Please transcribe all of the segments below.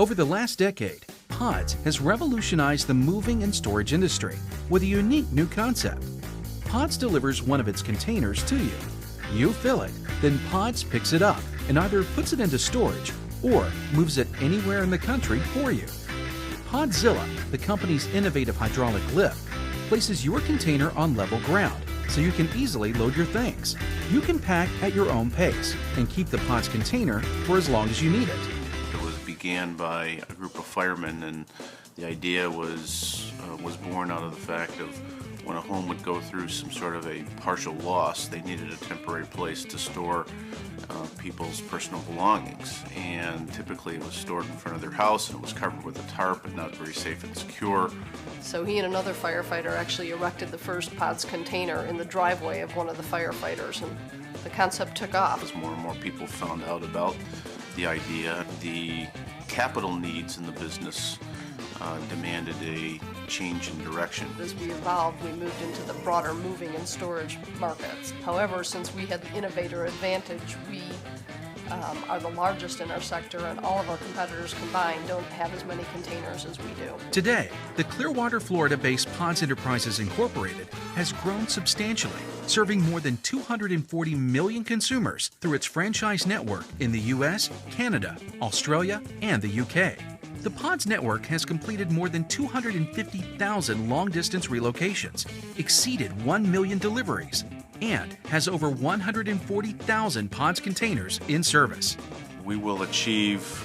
Over the last decade, Pods has revolutionized the moving and storage industry with a unique new concept. Pods delivers one of its containers to you. You fill it, then Pods picks it up and either puts it into storage or moves it anywhere in the country for you. Podzilla, the company's innovative hydraulic lift, places your container on level ground so you can easily load your things. You can pack at your own pace and keep the Pods container for as long as you need it. Began by a group of firemen, and the idea was born out of the fact of when a home would go through some sort of a partial loss, they needed a temporary place to store people's personal belongings, and typically it was stored in front of their house and it was covered with a tarp and not very safe and secure. So he and another firefighter actually erected the first Pods container in the driveway of one of the firefighters, and the concept took off. As more and more people found out about the idea, the capital needs in the business demanded a change in direction. As we evolved, we moved into the broader moving and storage markets. However, since we had the innovator advantage, we are the largest in our sector, and all of our competitors combined don't have as many containers as we do. Today, the Clearwater, Florida-based Pods Enterprises Incorporated has grown substantially, serving more than 240 million consumers through its franchise network in the U.S., Canada, Australia, and the UK. The Pods network has completed more than 250,000 long-distance relocations, exceeded 1 million deliveries, and has over 140,000 Pods containers in service. We will achieve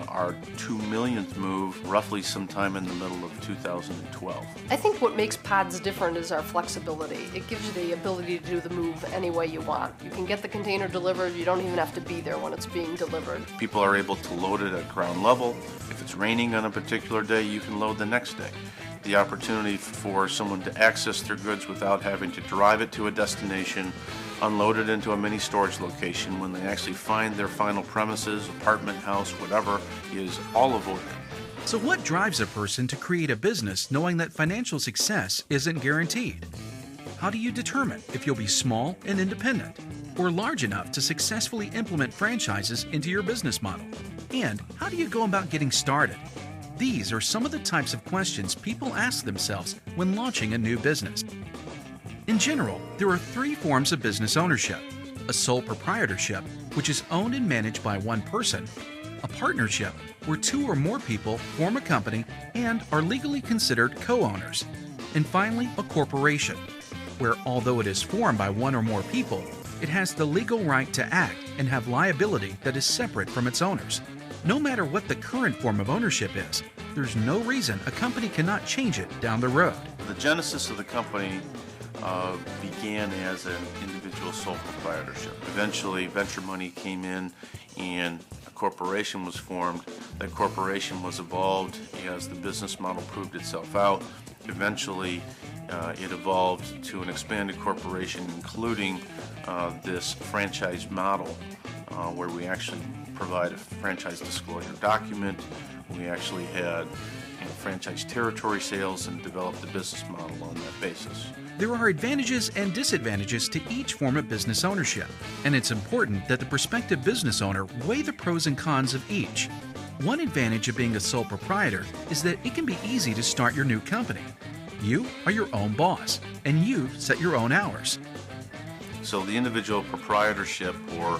our 2 millionth move roughly sometime in the middle of 2012. I think what makes Pods different is our flexibility. It gives you the ability to do the move any way you want. You can get the container delivered, you don't even have to be there when it's being delivered. People are able to load it at ground level. If it's raining on a particular day, you can load the next day. The opportunity for someone to access their goods without having to drive it to a destination, unload it into a mini storage location when they actually find their final premises, apartment, house, whatever, is all avoided. So what drives a person to create a business knowing that financial success isn't guaranteed? How do you determine if you'll be small and independent or large enough to successfully implement franchises into your business model? And how do you go about getting started? These are some of the types of questions people ask themselves when launching a new business. In general, there are 3 forms of business ownership: a sole proprietorship, which is owned and managed by one person; a partnership, where 2 or more people form a company and are legally considered co-owners; and finally, a corporation, where although it is formed by 1 or more people, it has the legal right to act and have liability that is separate from its owners. No matter what the current form of ownership is, there's no reason a company cannot change it down the road. The genesis of the company began as an individual sole proprietorship. Eventually, venture money came in and a corporation was formed. That corporation was evolved as the business model proved itself out. Eventually, it evolved to an expanded corporation, including this franchise model, where we actually provide a franchise disclosure document. We actually had franchise territory sales and developed the business model on that basis. There are advantages and disadvantages to each form of business ownership, and it's important that the prospective business owner weigh the pros and cons of each. One advantage of being a sole proprietor is that it can be easy to start your new company. You are your own boss, and you set your own hours. So the individual proprietorship, or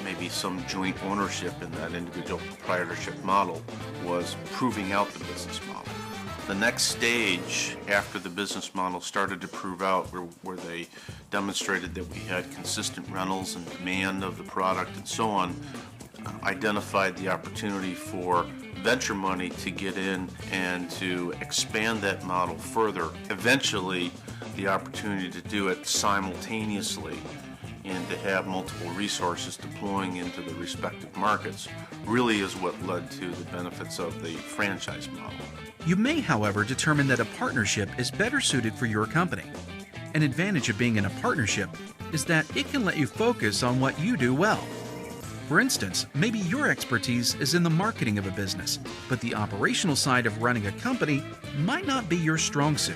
maybe some joint ownership in that individual proprietorship model, was proving out the business model. The next stage after the business model started to prove out, where they demonstrated that we had consistent rentals and demand of the product and so on, identified the opportunity for venture money to get in and to expand that model further. Eventually, the opportunity to do it simultaneously and to have multiple resources deploying into the respective markets really is what led to the benefits of the franchise model. You may, however, determine that a partnership is better suited for your company. An advantage of being in a partnership is that it can let you focus on what you do well. For instance, maybe your expertise is in the marketing of a business, but the operational side of running a company might not be your strong suit.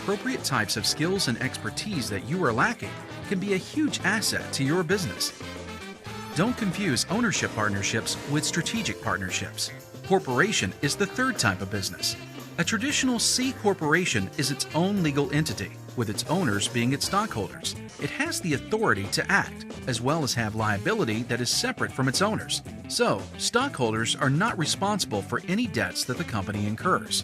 Appropriate types of skills and expertise that you are lacking can be a huge asset to your business. Don't confuse ownership partnerships with strategic partnerships. Corporation is the third type of business. A traditional C corporation is its own legal entity, with its owners being its stockholders. It has the authority to act, as well as have liability that is separate from its owners. So, stockholders are not responsible for any debts that the company incurs.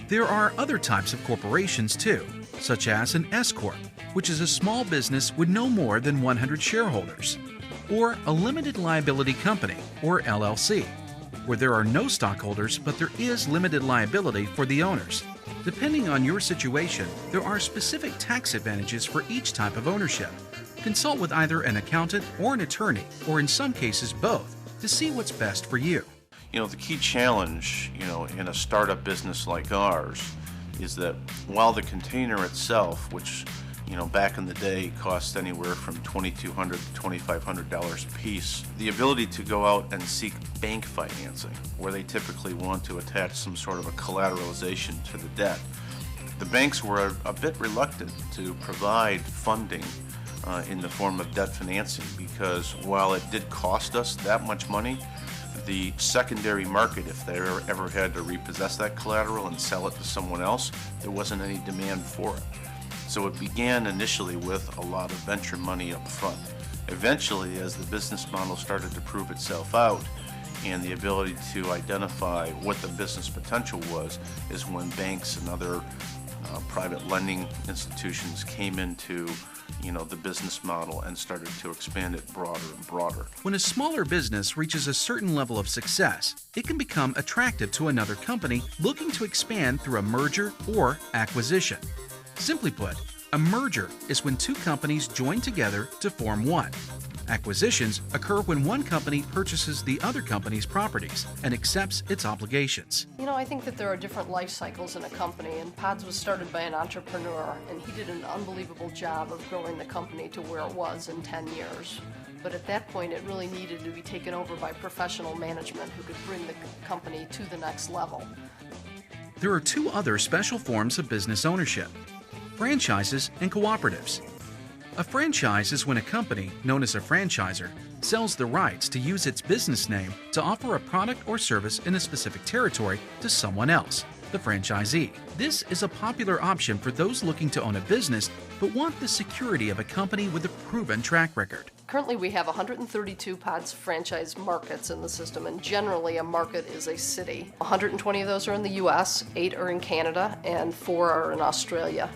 There are other types of corporations too, such as an S Corp, which is a small business with no more than 100 shareholders, or a limited liability company, or LLC, where there are no stockholders but there is limited liability for the owners. Depending on your situation, there are specific tax advantages for each type of ownership. Consult with either an accountant or an attorney, or in some cases both, to see what's best for you. You know, the key challenge, in a startup business like ours is that while the container itself, which, back in the day cost anywhere from $2,200 to $2,500 a piece, the ability to go out and seek bank financing, where they typically want to attach some sort of a collateralization to the debt, the banks were a bit reluctant to provide funding in the form of debt financing, because while it did cost us that much money, the secondary market, if they ever had to repossess that collateral and sell it to someone else, there wasn't any demand for it. So it began initially with a lot of venture money up front. Eventually, as the business model started to prove itself out and the ability to identify what the business potential was, is when banks and other private lending institutions came into the business model and started to expand it broader and broader. When a smaller business reaches a certain level of success, it can become attractive to another company looking to expand through a merger or acquisition. Simply put, a merger is when two companies join together to form one. Acquisitions occur when one company purchases the other company's properties and accepts its obligations. I think that there are different life cycles in a company, and Pods was started by an entrepreneur, and he did an unbelievable job of growing the company to where it was in 10 years. But at that point, it really needed to be taken over by professional management who could bring the company to the next level. There are two other special forms of business ownership: franchises and cooperatives. A franchise is when a company, known as a franchisor, sells the rights to use its business name to offer a product or service in a specific territory to someone else, the franchisee. This is a popular option for those looking to own a business but want the security of a company with a proven track record. Currently, we have 132 Pods franchise markets in the system, and generally a market is a city. 120 of those are in the U.S., 8 are in Canada, and 4 are in Australia.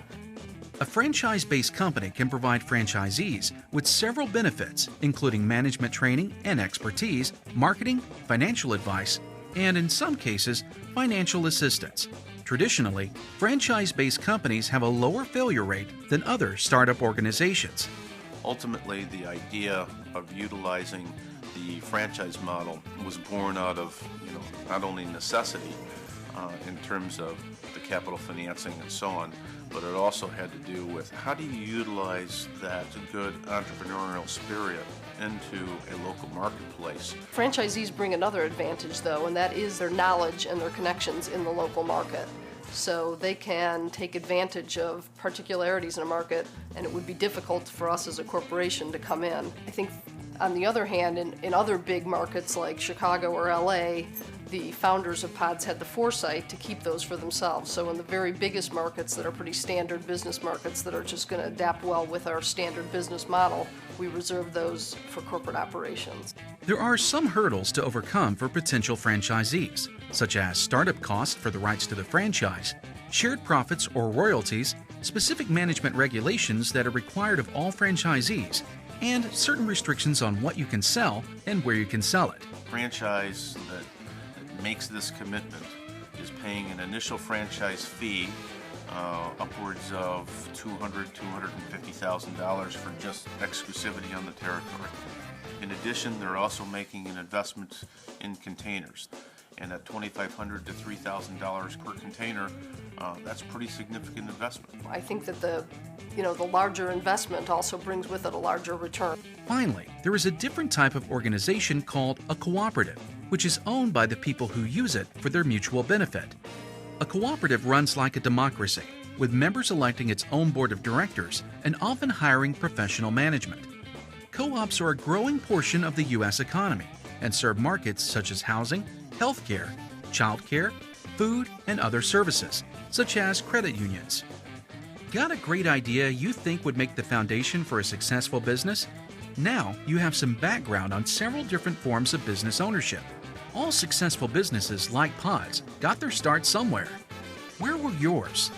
A franchise-based company can provide franchisees with several benefits, including management training and expertise, marketing, financial advice, and in some cases, financial assistance. Traditionally, franchise-based companies have a lower failure rate than other startup organizations. Ultimately, the idea of utilizing the franchise model was born out of, not only necessity in terms of the capital financing and so on, but it also had to do with how do you utilize that good entrepreneurial spirit into a local marketplace. Franchisees bring another advantage, though, and that is their knowledge and their connections in the local market. So they can take advantage of particularities in a market, and it would be difficult for us as a corporation to come in. I think, on the other hand, in other big markets like Chicago or LA, the founders of Pods had the foresight to keep those for themselves. So in the very biggest markets that are pretty standard business markets that are just going to adapt well with our standard business model, we reserve those for corporate operations. There are some hurdles to overcome for potential franchisees, such as startup costs for the rights to the franchise, shared profits or royalties, specific management regulations that are required of all franchisees, and certain restrictions on what you can sell and where you can sell it. Franchise that makes this commitment is paying an initial franchise fee upwards of $250,000 for just exclusivity on the territory. In addition, they're also making an investment in containers, and at $2,500 to $3,000 per container, that's a pretty significant investment. I think that the larger investment also brings with it a larger return. Finally, there is a different type of organization called a cooperative, which is owned by the people who use it for their mutual benefit. A cooperative runs like a democracy, with members electing its own board of directors and often hiring professional management. Co-ops are a growing portion of the U.S. economy and serve markets such as housing, healthcare, childcare, food, and other services, such as credit unions. Got a great idea you think would make the foundation for a successful business? Now you have some background on several different forms of business ownership. All successful businesses like Pods got their start somewhere. Where were yours?